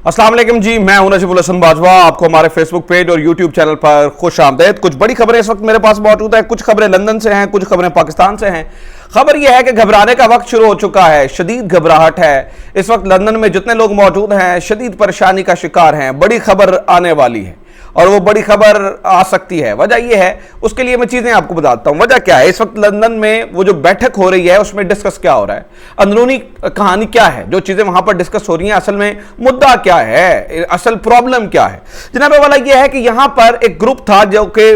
अस्सलाम वालेकुम जी, मैं हूं नजीबुल हसन बाजवा। आपको हमारे फेसबुक पेज और यूट्यूब चैनल पर खुश आमदेद। कुछ बड़ी खबरें इस वक्त मेरे पास मौजूद है। कुछ खबरें लंदन से हैं, कुछ खबरें पाकिस्तान से हैं। खबर यह है कि घबराने का वक्त शुरू हो चुका है। शदीद घबराहट है इस वक्त लंदन में। जितने लोग मौजूद हैं शदीद परेशानी का शिकार हैं। बड़ी खबर आने वाली है और वो बड़ी खबर आ सकती है। वजह यह है, उसके लिए मैं चीजें आपको बताता हूं। वजह क्या है, इस वक्त लंदन में वो जो बैठक हो रही है उसमें डिस्कस क्या हो रहा है, अंदरूनी कहानी क्या है, जो चीजें वहां पर डिस्कस हो रही हैं, असल में मुद्दा क्या है, असल प्रॉब्लम क्या है। जनाब वाला यह है कि यहां पर एक ग्रुप था जो कि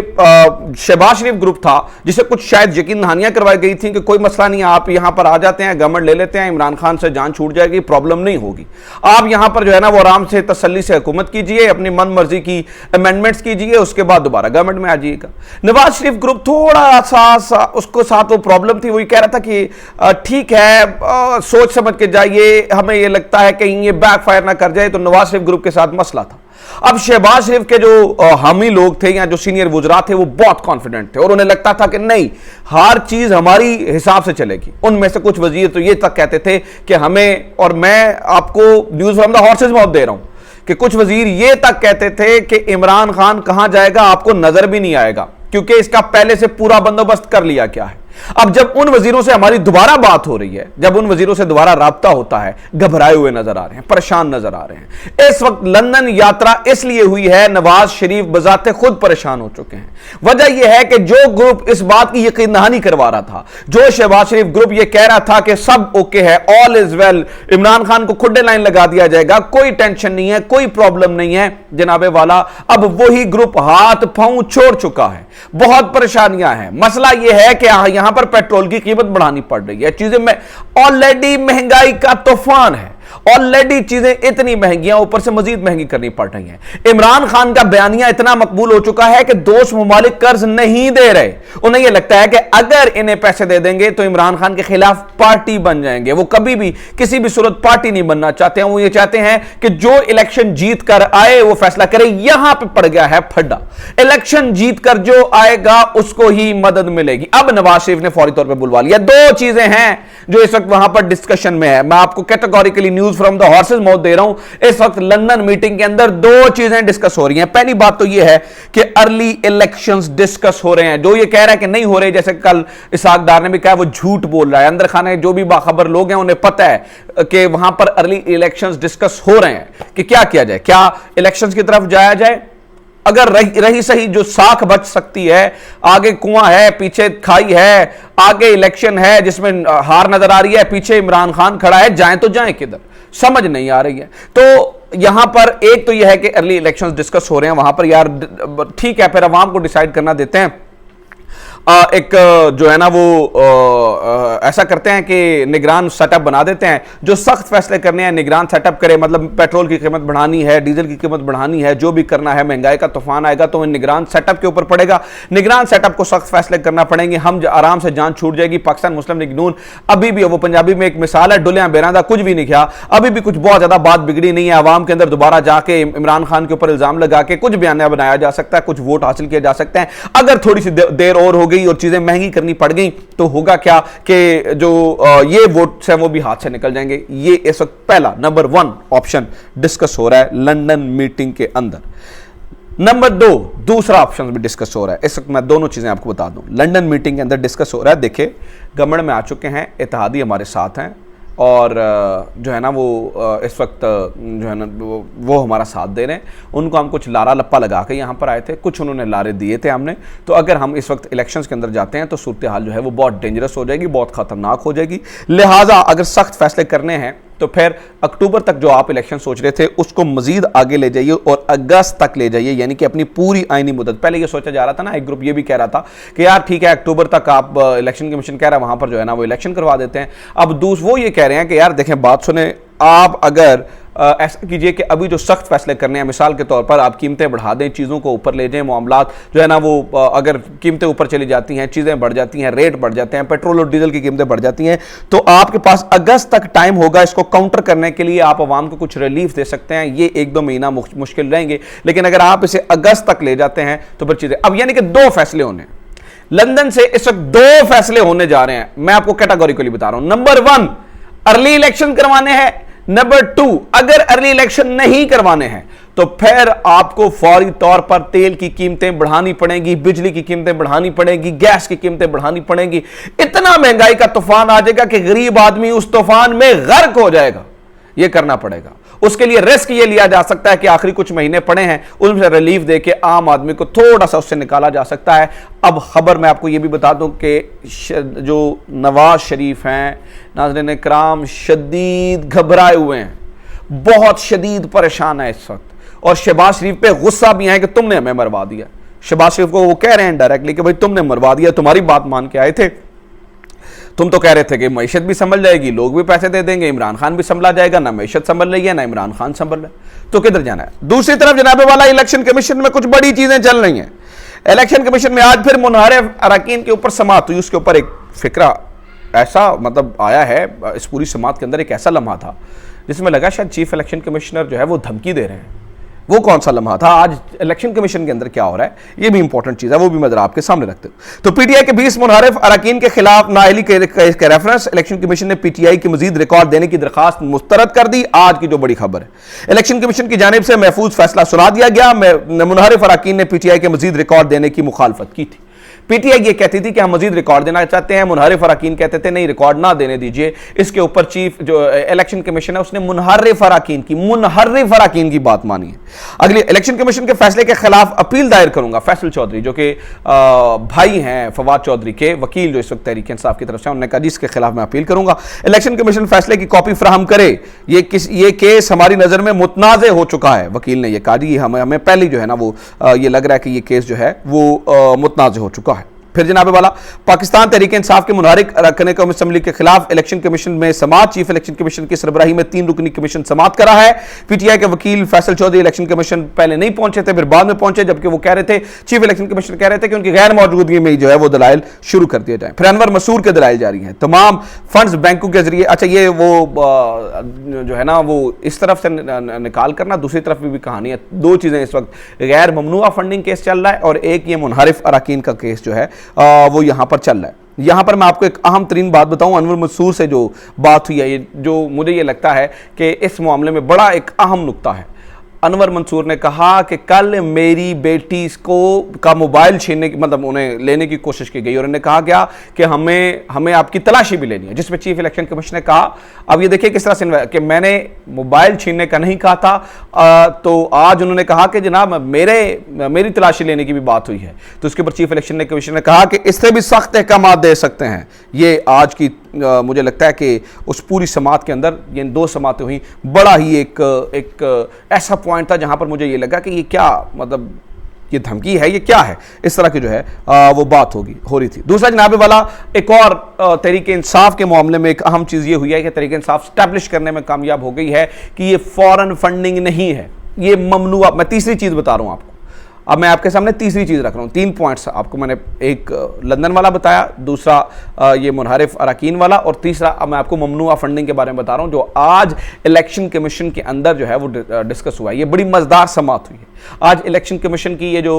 शहबाज शरीफ ग्रुप था, जिसे कुछ शायद यकीन दहानियां करवाई गई थी कि कोई मसला नहीं, आप यहां पर आ जाते हैं, गवर्नमेंट ले लेते हैं, इमरान खान से जान छूट जाएगी, प्रॉब्लम नहीं होगी, आप यहां पर जो है ना वो आराम से तसल्ली से हुकूमत कीजिए, अपनी मन मर्जी की अमेंडमेंट्स कीजिए, उसके बाद दोबारा गवर्नमेंट में आ जाइएगा। नवाज शरीफ ग्रुप थोड़ा सा उसको साथ वो प्रॉब्लम थी, वो ये कह रहा था कि ठीक है सोच समझ के जाइए, हमें ये लगता है कहीं ये बैकफायर ना कर जाए। तो नवाज शरीफ ग्रुप के साथ मसला था। अब शहबाज शरीफ के जो हामी लोग थे या जो सीनियर वुजरा थे वो बहुत कॉन्फिडेंट थे और उन्हें लगता था कि नहीं, हर चीज हमारी हिसाब से चलेगी। उनमें से कुछ वजीर तो ये तक कहते थे कि हमें, और मैं आपको news from the horse's mouth दे रहा हूं कि कुछ वजीर ये तक कहते थे कि इमरान खान कहां जाएगा आपको नजर भी नहीं आएगा, क्योंकि इसका पहले से पूरा बंदोबस्त कर लिया क्या है। अब जब उन वजीरों से हमारी दोबारा बात हो रही है, जब उन वजीरों से दोबारा राब्ता होता है, घबराए हुए नजर आ रहे हैं, परेशान नजर आ रहे हैं। इस वक्त लंदन यात्रा इसलिए हुई है, नवाज शरीफ बजाते खुद परेशान हो चुके हैं। वजह यह है कि जो ग्रुप इस बात की यकीन दहानी करवा रहा था, जो शहबाज शरीफ ग्रुप यह कह रहा था कि सब ओके है, all is well, Imran Khan को खुड्डे लाइन लगा दिया जाएगा, कोई टेंशन नहीं है, कोई प्रॉब्लम नहीं है, जनाबे वाला अब वही ग्रुप हाथ पांव छोड़ चुका है। बहुत परेशानियां हैं। मसला यह है कि यहां पर पेट्रोल की कीमत बढ़ानी पड़ रही है, चीजें में ऑलरेडी महंगाई का तूफान है, ऑलरेडी चीजें इतनी महंगियां ऊपर से मजीद महंगी करनी पड़ रही हैं। इमरान खान का बयानिया इतना मकबूल हो चुका है कि दोस्त ममालिक कर्ज नहीं दे रहे। उन्हें यह लगता है कि अगर इन्हें पैसे दे देंगे तो इमरान खान के खिलाफ पार्टी बन जाएंगे। वो कभी भी किसी भी सूरत पार्टी नहीं बनना चाहते हैं। वो ये चाहते हैं कि जो इलेक्शन जीत कर आए वो फैसला करे। यहां पर पड़ गया है फड्डा, इलेक्शन जीत कर जो आएगा उसको ही मदद मिलेगी। अब नवाज शरीफ ने फौरी तौर पर बुलवा लिया। दो चीजें हैं जो इस वक्त वहां पर डिस्कशन में है। मैं आपको categorically news from the horse's mouth दे रहा हूं। इस वक्त लंदन मीटिंग के अंदर दो चीजें डिस्कस हो रही हैं। पहली बात तो यह है कि अर्ली इलेक्शंस डिस्कस हो रहे हैं। जो ये कह रहा है कि नहीं हो रहे, जैसे कल इसहाक डार ने भी कहा, वो झूठ बोल रहा है। अंदर खाने जो भी बाखबर लोग हैं उन्हें पता है कि वहां पर अर्ली इलेक्शंस डिस्कस हो रहे हैं कि क्या किया जाए, क्या इलेक्शंस की तरफ जाया जाए। अगर रही सही जो साख बच सकती है, आगे कुआं है, पीछे खाई है, आगे इलेक्शन है जिसमें हार नजर आ रही है, पीछे इमरान खान खड़ा है, जाएं तो जाएं किधर, समझ नहीं आ रही है। तो यहां पर एक तो यह है कि अर्ली इलेक्शंस डिस्कस हो रहे हैं वहां पर। यार ठीक है, फिर अवाम को डिसाइड करना देते हैं। एक जो है ना वो ऐसा करते हैं कि निगरान सेटअप बना देते हैं, जो सख्त फैसले करने हैं निगरान सेटअप करे। मतलब पेट्रोल की कीमत बढ़ानी है, डीजल की कीमत बढ़ानी है, जो भी करना है, महंगाई का तूफान आएगा तो निगरान सेटअप के ऊपर पड़ेगा। निगरान सेटअप को सख्त फैसले करना पड़ेंगे, हम आराम से जान छूट जाएगी। पाकिस्तान मुस्लिम लीग नून अभी भी, वो पंजाबी में एक मिसाल है, डुलिया बेरादा कुछ भी नहीं किया, अभी भी कुछ बहुत ज्यादा बात बिगड़ी नहीं है। अवाम के अंदर दोबारा जाके इमरान खान के ऊपर इल्जाम लगा के कुछ बयानिया बनाया जा सकता है, कुछ वोट हासिल किए जा सकते हैं। अगर थोड़ी सी देर और हो गई और चीजें महंगी करनी पड़ गई तो होगा क्या कि जो ये वोट्स हैं वो भी हाथ से निकल जाएंगे। ये इस वक्त पहला नंबर 1 ऑप्शन डिस्कस हो रहा है लंदन मीटिंग के अंदर। नंबर 2 दूसरा ऑप्शन भी डिस्कस हो रहा है। इस वक्त मैं दोनों चीजें आपको बता दूं, लंदन मीटिंग के अंदर डिस्कस हो रहा है। देखिए, गवर्नमेंट में आ चुके हैं, इत्तेहादी हमारे साथ हैं और जो है ना वो इस वक्त जो है ना वो हमारा साथ दे रहे हैं। उनको हम कुछ लारा लप्पा लगा के यहाँ पर आए थे, कुछ उन्होंने लारे दिए थे हमने। तो अगर हम इस वक्त इलेक्शंस के अंदर जाते हैं तो सूरत हाल जो है वो बहुत डेंजरस हो जाएगी, बहुत खतरनाक हो जाएगी। लिहाजा अगर सख्त फैसले करने हैं तो फिर अक्टूबर तक जो आप इलेक्शन सोच रहे थे उसको मजीद आगे ले जाइए और अगस्त तक ले जाइए, यानी कि अपनी पूरी आईनी मुद्दत। पहले ये सोचा जा रहा था ना, एक ग्रुप ये भी कह रहा था कि यार ठीक है अक्टूबर तक आप इलेक्शन कमीशन कह रहा है वहां पर जो है ना वो इलेक्शन करवा देते हैं। अब वो ये कह रहे हैं कि यार देखें, बात सुने, आप अगर ऐसा कीजिए कि अभी जो सख्त फैसले करने हैं, मिसाल के तौर पर आप कीमतें बढ़ा दें, चीज़ों को ऊपर ले जाएं, मामलात जो है ना वो अगर कीमतें ऊपर चली जाती हैं, चीज़ें बढ़ जाती हैं, रेट बढ़ जाते हैं, पेट्रोल और डीजल की कीमतें बढ़ जाती हैं, तो आपके पास अगस्त तक टाइम होगा इसको काउंटर करने के लिए। आप आवाम को कुछ रिलीफ दे सकते हैं। ये 1-2 महीना मुश्किल रहेंगे, लेकिन अगर आप इसे अगस्त तक ले जाते हैं तो फिर चीज़ें, अब यानी कि 2 फैसले होने हैं लंदन से, इस वक्त 2 फैसले होने जा रहे हैं। मैं आपको कैटेगोरिकली बता रहा हूं। नंबर 1 अर्ली इलेक्शन करवाने हैं, नंबर 2, अगर अर्ली इलेक्शन नहीं करवाने हैं तो फिर आपको फौरी तौर पर तेल की कीमतें बढ़ानी पड़ेंगी, बिजली की कीमतें बढ़ानी पड़ेगी, गैस की कीमतें बढ़ानी पड़ेंगी। इतना महंगाई का तूफान आ जाएगा कि गरीब आदमी उस तूफान में गर्क हो जाएगा। यह करना पड़ेगा। उसके लिए रिस्क यह लिया जा सकता है कि आखिरी कुछ महीने पड़े हैं, उनसे रिलीफ देके आम आदमी को थोड़ा सा उससे निकाला जा सकता है। अब खबर मैं आपको यह भी बता दूं कि जो नवाज शरीफ हैं, नाज़रीन इकराम, शदीद घबराए हुए हैं, बहुत शदीद परेशान है इस वक्त, और शहबाज शरीफ पे गुस्सा भी है कि तुमने हमें मरवा दिया। शहबाज शरीफ को वो कह रहे हैं डायरेक्टली कि भाई तुमने मरवा दिया, तुम्हारी बात मान के आए थे, तुम तो कह रहे थे कि मईशत भी संभल जाएगी, लोग भी पैसे दे देंगे, इमरान खान भी संभला जाएगा। ना मईशत संभल रही है, ना इमरान खान संभल रहा है, तो किधर जाना है। दूसरी तरफ जनाब वाला इलेक्शन कमीशन में कुछ बड़ी चीजें चल रही हैं। इलेक्शन कमीशन में आज फिर मुनहरिफ अरकान के ऊपर समात हुई। उसके ऊपर एक फिक्रा ऐसा मतलब आया है, इस पूरी समात के अंदर एक ऐसा लम्हा था जिसमें लगा शायद चीफ इलेक्शन कमिश्नर जो है वो धमकी दे रहे हैं। वो कौन सा लम्हा था, आज इलेक्शन कमीशन के अंदर क्या हो रहा है, ये भी इंपॉर्टेंट चीज है, वो भी मैं जरा आपके सामने रखते हूं। तो पीटीआई के 20 मुनहरिफ अरकान के खिलाफ नाअहली के रेफरेंस इलेक्शन कमीशन ने पीटीआई की मजीद रिकॉर्ड देने की दरखास्त मुस्तरद कर दी। आज की जो बड़ी खबर है, इलेक्शन कमीशन की जानिब से महफूज फैसला सुना दिया गया। मुनहरिफ अरकान ने पीटीआई के मजीद रिकॉर्ड देने की मुखालफत की थी। पीटीआई ये कहती थी कि हम मजीद रिकॉर्ड देना चाहते हैं, मुनहरिफ अरकान कहते थे नहीं, रिकॉर्ड ना देने दीजिए। इसके ऊपर चीफ जो इलेक्शन कमीशन है उसने मुनहरिफ अरकान की बात मानी है। अगले इलेक्शन कमीशन के फैसले के खिलाफ अपील दायर करूंगा। फैसल चौधरी जो कि भाई हैं फवाद चौधरी के वकील, जो इस वक्त तहरीक इंसाफ की तरफ से, उन्होंने कहा जिसके खिलाफ मैं अपील करूंगा। इलेक्शन कमीशन फैसले की कॉपी फराहम करे, ये केस हमारी नजर में मुतनाज़े हो चुका है। वकील ने यह कहा जी हमें पहले जो है ना वो ये लग रहा है कि ये केस जो है वो मुतनाज़े हो चुका है। फिर जनाब वाला पाकिस्तान तहरीक इंसाफ के मुनहरिफ रखने कौमी असम्बली के खिलाफ इलेक्शन कमीशन में समात। चीफ इलेक्शन कमीशन की सरबराही में 3 रुकनी कमीशन समात करा है। पीटीआई के वकील फैसल चौधरी इलेक्शन कमीशन पहले नहीं पहुंचे थे, फिर बाद में पहुंचे, जबकि वो कह रहे थे, चीफ इलेक्शन कमीशन कह रहे थे कि उनकी गैर मौजूदगी में जो है वो दलाइल शुरू कर दिए जाए। फिर अनवर मसूर के दलाइल जारी हैं, तमाम फंड्स बैंकों के जरिए। अच्छा, ये वो जो है ना वो इस तरफ से निकाल करना, दूसरी तरफ भी कहानी है। 2 चीजें इस वक्त, गैर ममनुआ फंडिंग केस चल रहा है और एक ये मुनहरिफ अरकान का केस जो है वो यहां पर चल रहा है। यहां पर मैं आपको एक अहम तरीन बात बताऊं, अनवर मसूर से जो बात हुई है, ये जो मुझे ये लगता है कि इस मामले में बड़ा एक अहम नुक्ता है। अनवर मंसूर ने कहा कि कल मेरी बेटी का मोबाइल छीनने की, मतलब उन्हें लेने की कोशिश की गई और उन्हें कहा गया कि हमें आपकी तलाशी भी लेनी है, जिसमें चीफ इलेक्शन कमीशन ने कहा, अब ये देखिए किस तरह से कि मैंने मोबाइल छीनने का नहीं कहा था। तो आज उन्होंने कहा कि जनाब मेरी तलाशी लेने की भी बात हुई है। तो उसके ऊपर चीफ इलेक्शन कमीशन ने कहा कि इससे भी सख्त अहकाम दे सकते हैं। ये आज की मुझे लगता है कि उस पूरी समात के अंदर ये 2 समातें हुई, बड़ा ही एक ऐसा पॉइंट था जहां पर मुझे ये लगा कि ये क्या, मतलब ये धमकी है, ये क्या है, इस तरह की जो है वो बात हो रही थी। दूसरा जनाबे वाला, एक और तहरीक इंसाफ के मामले में एक अहम चीज़ ये हुई है कि तहरीक इंसाफ स्टैब्लिश करने में कामयाब हो गई है कि ये फॉरेन फंडिंग नहीं है, ये ममनुआ। मैं तीसरी चीज़ बता रहा हूँ आपको, अब मैं आपके सामने तीसरी चीज़ रख रहा हूँ। 3 पॉइंट्स आपको मैंने, एक लंदन वाला बताया, दूसरा ये मुनहरिफ अरकान वाला, और तीसरा अब मैं आपको ममनुआ फंडिंग के बारे में बता रहा हूँ, जो आज इलेक्शन कमीशन के अंदर जो है वो डिस्कस हुआ है। ये बड़ी मज़ेदार समात हुई है आज इलेक्शन कमीशन की। ये जो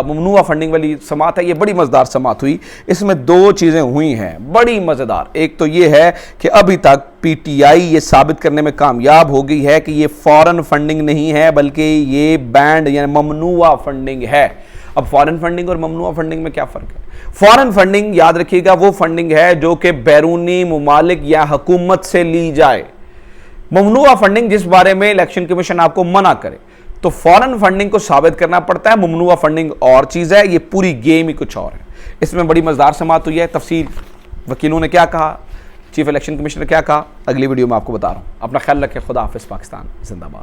ममनुआ फंडिंग वाली समात है, ये बड़ी मज़ेदार समात हुई। इसमें 2 चीज़ें हुई हैं बड़ी मज़ेदार। एक तो ये है कि अभी तक पीटीआई ये साबित करने में कामयाब हो गई है कि ये फॉरेन फंडिंग नहीं है, बल्कि ये बैंड यानी ममनुआ फंडिंग है। अब फॉरेन फंडिंग और ममनुआ फंडिंग में क्या फ़र्क है? फॉरेन फंडिंग, याद रखिएगा, वो फंडिंग है जो कि बैरूनी मुमालिक या हुकूमत से ली जाए। ममनुआ फंडिंग जिस बारे में इलेक्शन कमीशन आपको मना करे, तो फॉरेन फंडिंग को साबित करना पड़ता है, ममनुआ फंडिंग और चीज़ है। ये पूरी गेम ही कुछ और है। इसमें बड़ी मज़ेदार समात हुई है। तफसील वकीलों ने क्या कहा, चीफ इलेक्शन कमीशन ने क्या कहा, अगली वीडियो में आपको बता रहा हूँ। अपना ख्याल रखें। खुदा हाफिज़। पाकिस्तान जिंदाबाद।